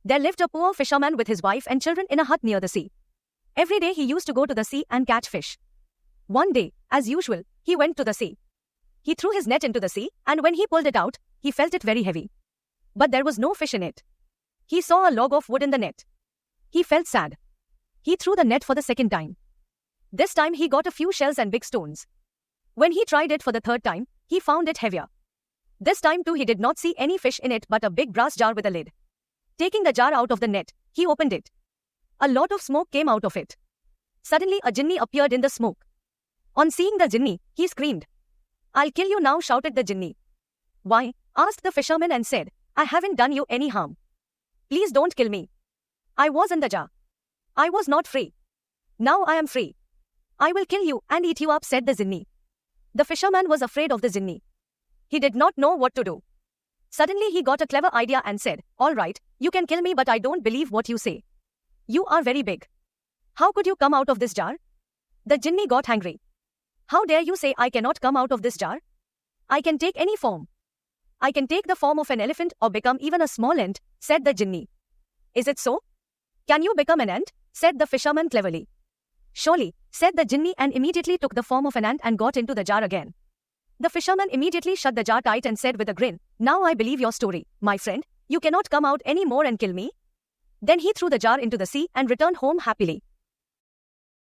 There lived a poor fisherman with his wife and children in a hut near the sea. Every day he used to go to the sea and catch fish. One day, as usual, he went to the sea. He threw his net into the sea, and when he pulled it out, he felt it very heavy. But there was no fish in it. He saw a log of wood in the net. He felt sad. He threw the net for the second time. This time he got a few shells and big stones. When he tried it for the third time, he found it heavier. This time too he did not see any fish in it but a big brass jar with a lid. Taking the jar out of the net, he opened it. A lot of smoke came out of it. Suddenly a jinni appeared in the smoke. On seeing the jinni, he screamed. "I'll kill you now," shouted the jinni. "Why?" asked the fisherman and said, "I haven't done you any harm. Please don't kill me. I was in the jar. I was not free. Now I am free. I will kill you and eat you up," said the jinni. The fisherman was afraid of the jinni. He did not know what to do. Suddenly he got a clever idea and said, "All right, you can kill me, but I don't believe what you say. You are very big. How could you come out of this jar?" The jinni got angry. "How dare you say I cannot come out of this jar? I can take any form. I can take the form of an elephant or become even a small ant," said the jinni. "Is it so? Can you become an ant?" said the fisherman cleverly. "Surely," said the jinni, and immediately took the form of an ant and got into the jar again. The fisherman immediately shut the jar tight and said with a grin, "Now I believe your story, my friend. You cannot come out any more and kill me." Then he threw the jar into the sea and returned home happily.